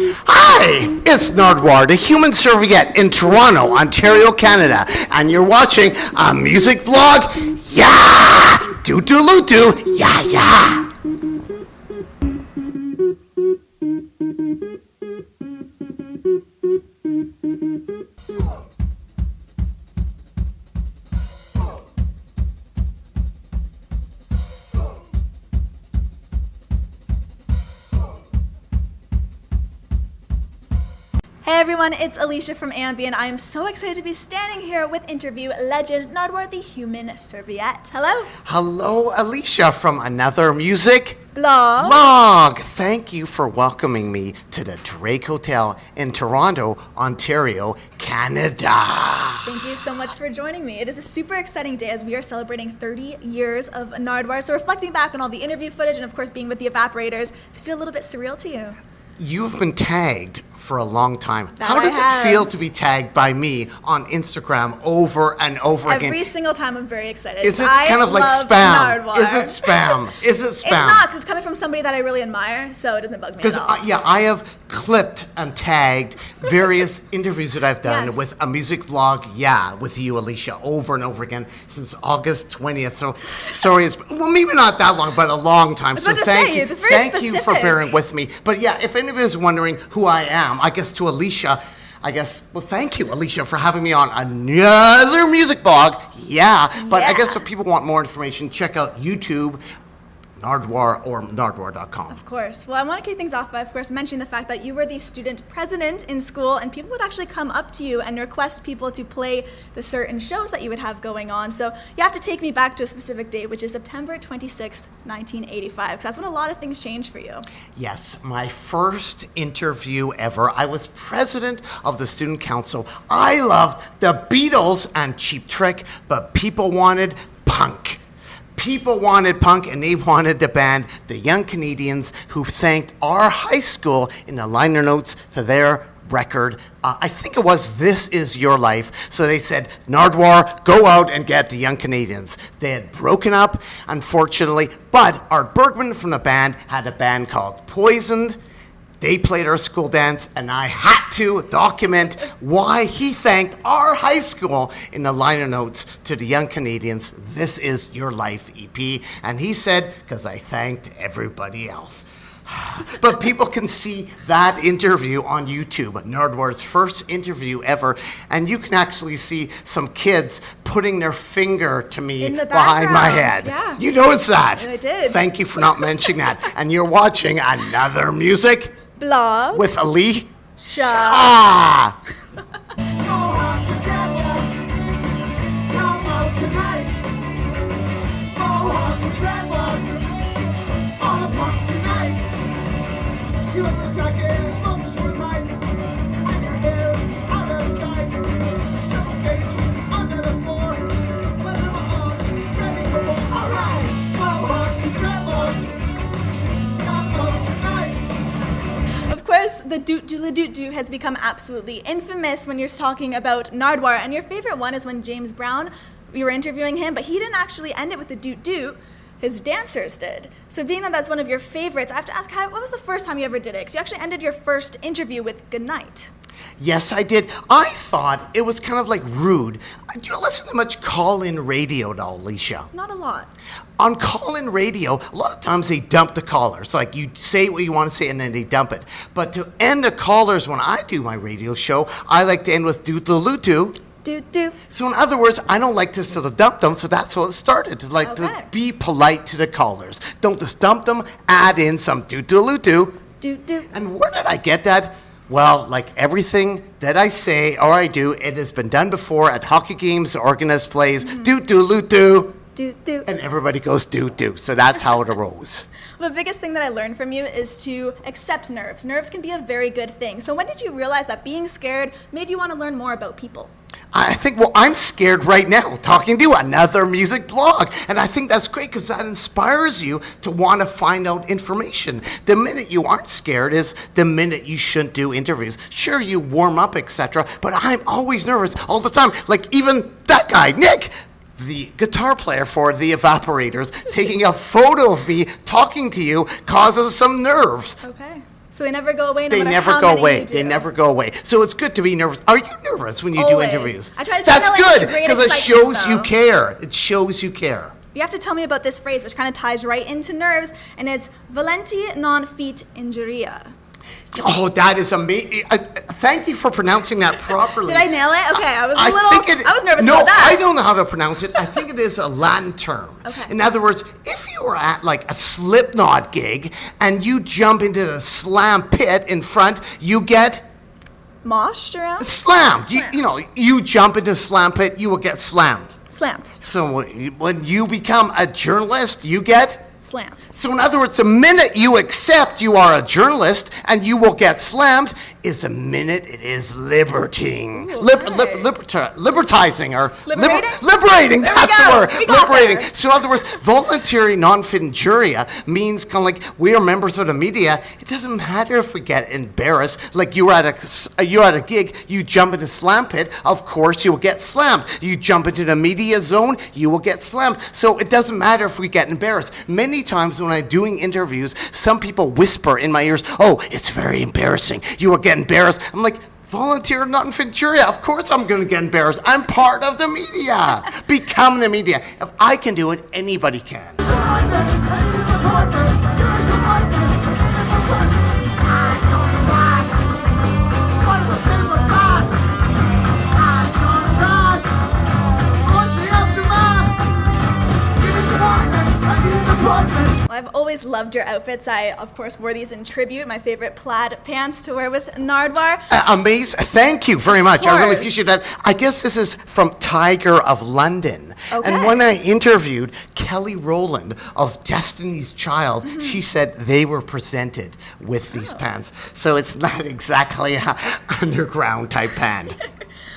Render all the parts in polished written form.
Hi, it's Nardwuar, the Human Serviette in Toronto, Ontario, Canada, and you're watching a music blog. Yeah! Dootdoo, yeah, yeah! Hey everyone, it's Alicia from AMBY, and I am so excited to be standing here with interview legend Nardwuar, the Human Serviette. Hello. Hello, Alicia from Another Music Blog. Thank you for welcoming me to the Drake Hotel in Toronto, Ontario, Canada. Thank you so much for joining me. It is a super exciting day as we are celebrating 30 years of Nardwuar, so reflecting back on all the interview footage and of course being with the Evaporators, does it feel a little bit surreal to you? You've been tagged for a long time. That How does I it feel to be tagged by me on Instagram over and over again? Every single time. I'm very excited. Is it kind of like spam? Nardwuar. Is it spam? Is it spam? It's not, because it's coming from somebody that I really admire, so it doesn't bug me at all. Because I have clipped and tagged various interviews that I've done Yes. with a music blog, with you, Alicia, over and over again since August 20th. So, sorry, it's, well, maybe not that long, but a long time. I was So about to thank say, you, it's very thank you for specific. bearing with me. But yeah, if anybody is wondering who I am, I guess to Alicia, well, thank you, Alicia, for having me on another music blog. But I guess if people want more information, check out YouTube, Nardwuar, or Nardwuar.com. Of course. Well, I want to kick things off by, of course, mentioning the fact that you were the student president in school, and people would actually come up to you and request people to play the certain shows that you would have going on. So you have to take me back to a specific date, which is September 26th, 1985, because that's when a lot of things changed for you. Yes, my first interview ever. I was president of the student council. I loved the Beatles and Cheap Trick, but people wanted punk. People wanted punk, and they wanted the band, the Young Canadians, who thanked our high school in the liner notes to their record. I think it was This Is Your Life. So they said, Nardwuar, go out and get the Young Canadians. They had broken up, unfortunately, but Art Bergman from the band had a band called Poisoned. They played our school dance, and I had to document why he thanked our high school in the liner notes to the Young Canadians, This Is Your Life EP. And he said, because I thanked everybody else. But people can see that interview on YouTube, Nardwuar's first interview ever, and you can actually see some kids putting their finger to me In the behind my background, head. yeah. You noticed that? I did. Thank you for not mentioning that. And you're watching Another Music Blog. with Ali. Show. Ah! Of course, the Dootdoo has become absolutely infamous when you're talking about Nardwuar, and your favorite one is when James Brown, you were interviewing him, but he didn't actually end it with the Dootdoo, his dancers did. So being that that's one of your favorites, I have to ask, what was the first time you ever did it? Because you actually ended your first interview with Good Night. Yes, I did. I thought it was kind of like rude. Do you listen to much call-in radio at all, Alicia? Not a lot. On call-in radio, a lot of times they dump the callers. Like, you say what you want to say and then they dump it. But to end the callers when I do my radio show, I like to end with Dootdoo. Dootdoo. So in other words, I don't like to sort of dump them, so that's how it started. To be polite to the callers. Don't just dump them, add in some Dootdoo. Dootdoo. And where did I get that? Well, like everything that I say or I do, it has been done before at hockey games, the organist plays Dootdoo. Dootdoo. And everybody goes Dootdoo. So that's how it arose. The biggest thing that I learned from you is to accept nerves. Nerves can be a very good thing. So when did you realize that being scared made you want to learn more about people? I think, well, I'm scared right now talking to Another Music blog. And I think that's great because that inspires you to want to find out information. The minute you aren't scared is the minute you shouldn't do interviews. Sure, you warm up, etc. But I'm always nervous all the time. Like even that guy, Nick, the guitar player for the Evaporators, taking a photo of me talking to you causes some nerves. Okay. So they never go away no They matter never how go many away. you do. They never go away. So it's good to be nervous. Are you nervous when you do Always. interviews? I try to That's channel it good with great because it excitement, shows you though. care. It shows you care. You have to tell me about this phrase, which kind of ties right into nerves, and it's volenti non fit injuria. Oh, that is amazing. Thank you for pronouncing that properly. Did I nail it? Okay, I was I was nervous no, about that. I don't know how to pronounce it. I think it is a Latin term. Okay. In other words, if you were at like a Slipknot gig and you jump into the slam pit in front, you get Moshed around? slammed. Slammed. You jump into the slam pit, you will get slammed. Slammed. So when you become a journalist, you get... Slammed. So in other words, the minute you accept you are a journalist and you will get slammed is the minute it is liberating. Ooh, Libertizing or Liberating? liberating, There we that's go. the word. We got Liberating. there. So in other words, voluntary non-fit injuria means kind of like we are members of the media. It doesn't matter if we get embarrassed. Like you're at a gig, you jump into slam pit, of course you will get slammed. You jump into the media zone, you will get slammed. So it doesn't matter if we get embarrassed. Many times when I'm doing interviews, some people whisper in my ears, "Oh, it's very embarrassing. You will get embarrassed." I'm like, volunteer not injuria. Of course I'm going to get embarrassed. I'm part of the media. Become the media. If I can do it, anybody can. Well, I've always loved your outfits. I, of course, wore these in tribute. My favorite plaid pants to wear with Nardwuar. Amazing. Thank you very much. I really course. appreciate that. I guess this is from Tiger of London. Okay. And when I interviewed Kelly Rowland of Destiny's Child, she said they were presented with these pants. So it's not exactly an underground type pant.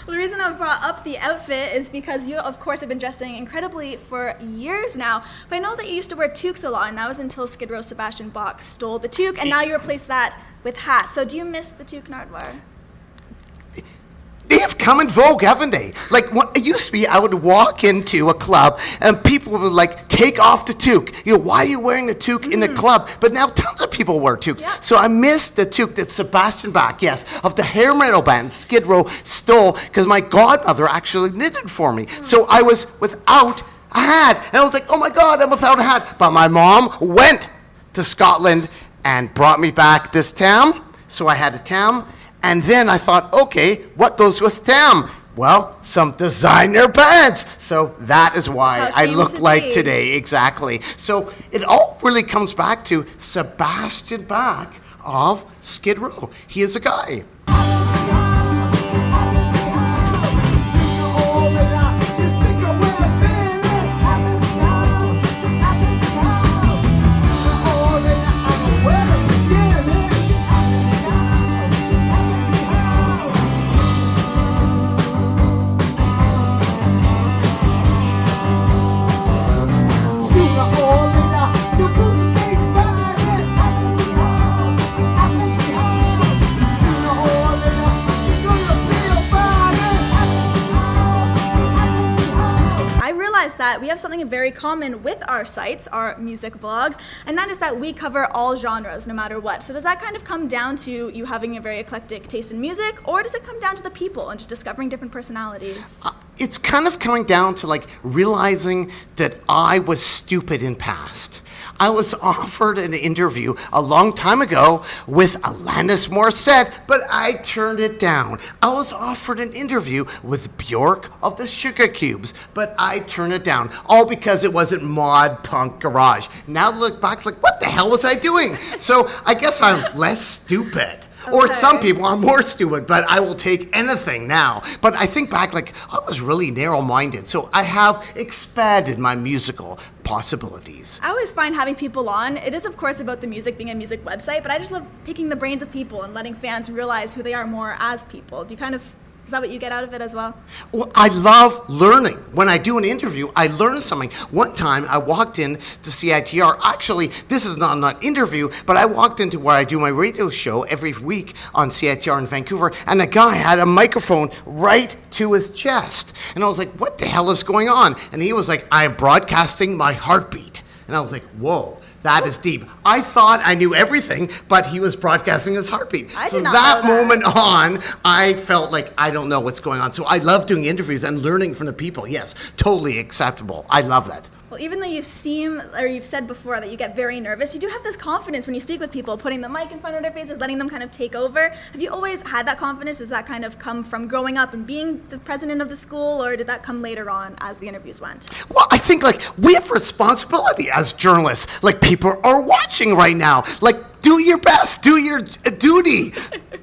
Well, the reason I brought up the outfit is because you, of course, have been dressing incredibly for years now. But I know that you used to wear toques a lot, and that was until Skid Row Sebastian Bach stole the toque, and now you replace that with hats. So do you miss the toque, Nardwuar? They have come in vogue, haven't they? Like, it used to be, I would walk into a club and people would like, take off the toque. Why are you wearing the toque in the club? But now tons of people wear toques. Yeah. So I miss the toque that Sebastian Bach, yes, of the hair metal band Skid Row stole because my godmother actually knitted for me. So I was without a hat. And I was like, oh my God, I'm without a hat. But my mom went to Scotland and brought me back this tam. So I had a tam. And then I thought, okay, what goes with tam? Well, some designer pants. So that is why That's how I it came look to like be. today, exactly. So it all really comes back to Sebastian Bach of Skid Row. He is a guy. That we have something very common with our sites, our music blogs, and that is that we cover all genres no matter what. So does that kind of come down to you having a very eclectic taste in music, or does it come down to the people and just discovering different personalities? It's kind of coming down to like realizing that I was stupid in past. I was offered an interview a long time ago with Alanis Morissette, but I turned it down. I was offered an interview with Bjork of the Sugar Cubes, but I turned it down, all because it wasn't mod punk garage. Now look back, like, what the hell was I doing? So I guess I'm less stupid. Or Okay. some people are more stupid, but I will take anything now. But I think back, like, I was really narrow-minded, so I have expanded my musical possibilities. I always find having people on, it is of course about the music being a music website, but I just love picking the brains of people and letting fans realize who they are more as people. Do you kind of, is that what you get out of it as well? Well, I love learning. When I do an interview, I learn something. One time, I walked in to CITR. Actually, this is not an interview, but I walked into where I do my radio show every week on CITR in Vancouver, and a guy had a microphone right to his chest. And I was like, what the hell is going on? And he was like, I am broadcasting my heartbeat. And I was like, whoa. That is deep. I thought I knew everything, but he was broadcasting his heartbeat. I So did not that know that. moment on, I felt like I don't know what's going on. So I love doing interviews and learning from the people. Yes, totally acceptable. I love that. Well, even though you've said before that you get very nervous, you do have this confidence when you speak with people, putting the mic in front of their faces, letting them kind of take over. Have you always had that confidence? Does that kind of come from growing up and being the president of the school, or did that come later on as the interviews went? Well, I think like we have responsibility as journalists. Like people are watching right now. Like do your best, do your duty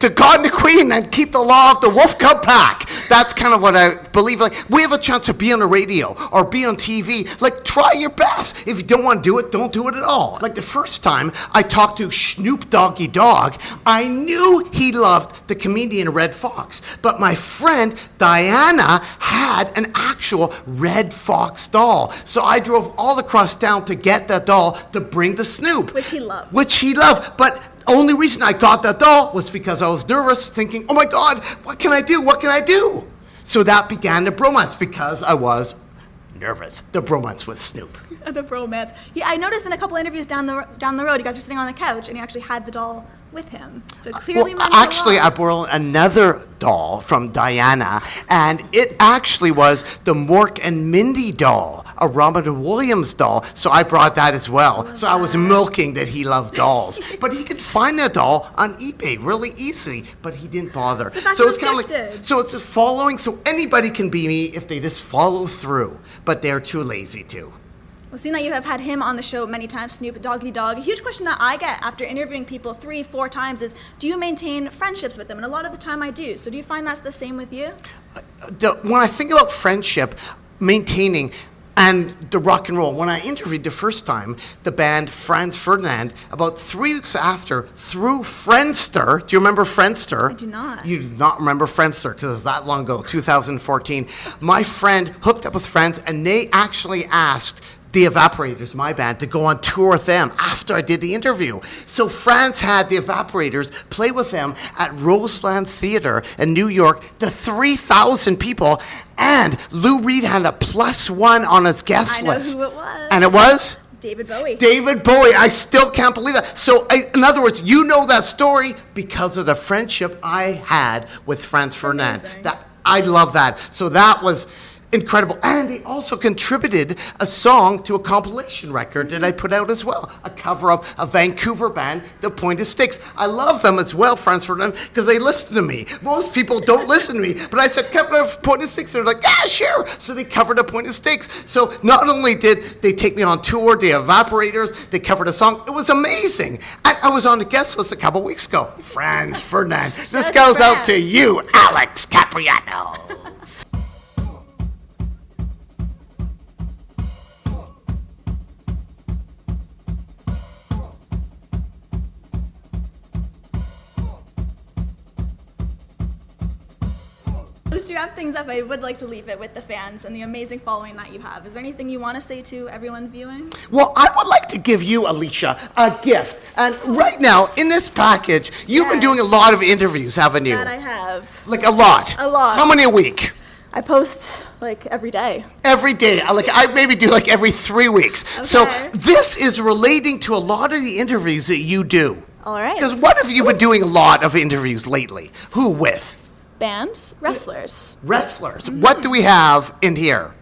to God and the Queen, and keep the law of the Wolf Cub Pack. That's kind of what I believe. Like we have a chance to be on the radio or be on TV. Like try your best. If you don't want to do it, don't do it at all. Like the first time I talked to Snoop Doggy Dogg, I knew he loved the comedian Red Fox. But my friend Diana had an actual Red Fox doll. So I drove all across town to get that doll to bring to Snoop. Which he loved. But only reason I got that doll was because I was nervous, thinking, oh my God, what can I do? What can I do? So that began the bromance because I was nervous. The bromance with Snoop. The bromance. Yeah, I noticed in a couple interviews down the road, you guys were sitting on the couch and he actually had the doll with him. So clearly, Well, actually, I borrowed another doll from Diana, and it actually was the Mork and Mindy doll, a Robin Williams doll. So I brought that as well. So I was milking that he loved dolls, but he could find that doll on eBay really easily, but he didn't bother. The fact So it it's was kind of gifted. like, so it's just following through. Anybody can be me if they just follow through, but they're too lazy to. Well, seeing that you have had him on the show many times, Snoop Doggy Dogg, a huge question that I get after interviewing people 3-4 times is, do you maintain friendships with them? And a lot of the time I do. So do you find that's the same with you? When I think about friendship, maintaining, and the rock and roll, when I interviewed the first time the band Franz Ferdinand, about 3 weeks after, through Friendster. Do you remember Friendster? I do not. You do not remember Friendster because it's that long ago, 2014. My friend hooked up with friends, and they actually asked the Evaporators, my band, to go on tour with them after I did the interview. So Franz had the Evaporators play with them at Roseland Theater in New York to 3,000 people, and Lou Reed had a +1 on his guest I know list. who it was. And it was? David Bowie. David Bowie. I still can't believe that. So, in other words, you know that story because of the friendship I had with Franz Ferdinand. amazing. I love that. So that was incredible. And they also contributed a song to a compilation record that I put out as well, a cover of a Vancouver band, The Pointed Sticks. I love them as well, Franz Ferdinand, because they listen to me. Most people don't listen to me, but I said, cover of Pointed Sticks. And they're like, yeah, sure. So they covered The Pointed Sticks. So not only did they take me on tour, the Evaporators, they covered a song. It was amazing. I was on the guest list a couple weeks ago. Franz Ferdinand. This goes out to you, Alex Capriano. To wrap things up, I would like to leave it with the fans and the amazing following that you have. Is there anything you want to say to everyone viewing? Well, I would like to give you, Alicia, a gift. And right now, in this package, you've been Yes. doing a lot of interviews, haven't you? That I have. Like a lot. A lot. How many a week? I post like every day. Every day. I maybe do like every 3 weeks. So Okay. this is relating to a lot of the interviews that you do. All right. Because what have you been doing a lot of interviews lately? Who with? Bands, wrestlers. Wrestlers. What do we have in here?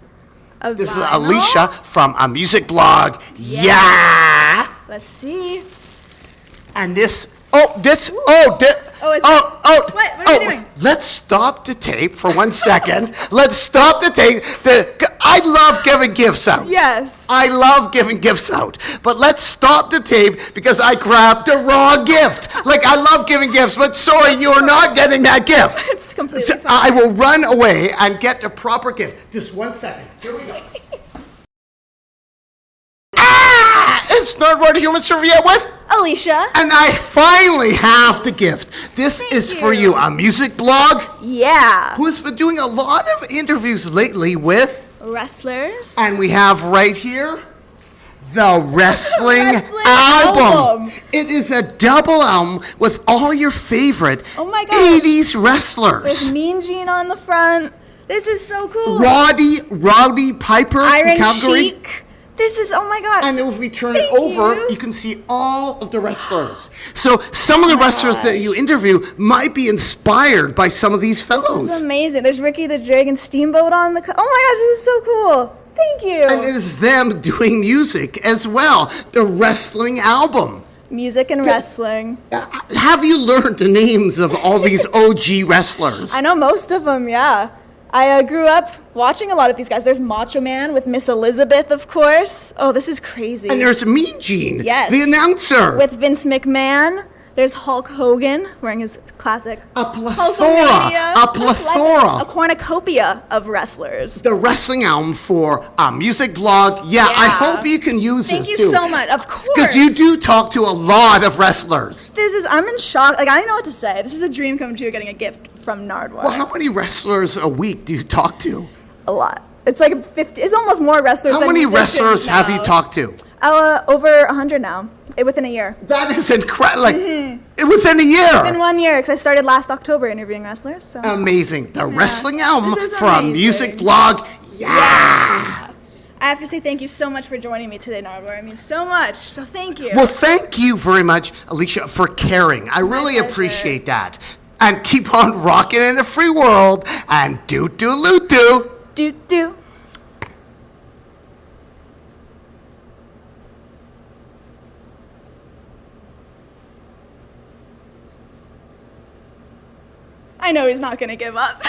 A This is vinyl. Alicia from a music blog. Yeah. Let's see. And this, Oh, it's- What are we doing? Let's stop the tape for 1 second. Let's stop the tape. I love giving gifts out. Yes. I love giving gifts out. But let's stop the tape because I grabbed the wrong gift. Like, I love giving gifts, but sorry, you are not getting that gift. It's completely So fine. I will run away and get the proper gift. Just 1 second. Here we go. It's Nardwuar, the Human Serviette with? Alicia. And I finally have the gift. This is for you. you, a music blog Yeah. who's been doing a lot of interviews lately with, Wrestlers. and we have right here, the Wrestling Wrestling album. album. It is a double album with all your favorite Oh my gosh. 80s There's wrestlers. Mean Gene on the front. This is so cool. Rowdy Piper Iron from Calgary. Sheik. This is, oh my God. And if we turn it Thank over, you. you can see all of the wrestlers. So some of the wrestlers that you interview might be inspired by some of these This fellows. is amazing. There's Ricky the Dragon Steamboat on the, oh my gosh, this is so cool. Thank you. And it is them doing music as well. The wrestling album. Music and wrestling. Have you learned the names of all these OG wrestlers? I know most of them, yeah. I grew up watching a lot of these guys. There's Macho Man with Miss Elizabeth, of course. Oh, this is crazy. And there's Mean Gene, Yes. the announcer. With Vince McMahon. There's Hulk Hogan wearing his classic a plethora, Hulkamania. a plethora. A cornucopia of wrestlers. The wrestling album for a music blog. Yeah, I Yeah. hope you can use Thank this you too. so much. Of course. Because you do talk to a lot of wrestlers. I'm in shock. Like, I don't know what to say. This is a dream come true getting a gift from Nardwuar. Well, how many wrestlers a week do you talk to? A lot. It's like 50. It's almost more wrestlers How than many musicians wrestlers have you now. talked to? Over 100 now. Within a year. That is incredible. Like, it was in a year. In 1 year, because I started last October interviewing wrestlers. So. Amazing. The wrestling album This is for a amazing. music blog. Yeah. I have to say thank you so much for joining me today, Nardwuar. I mean, so much. So thank you. Well, thank you very much, Alicia, for caring. I really pleasure. appreciate that. And keep on rocking in the free world. And Dootdoo. Dootdoo. I know he's not going to give up.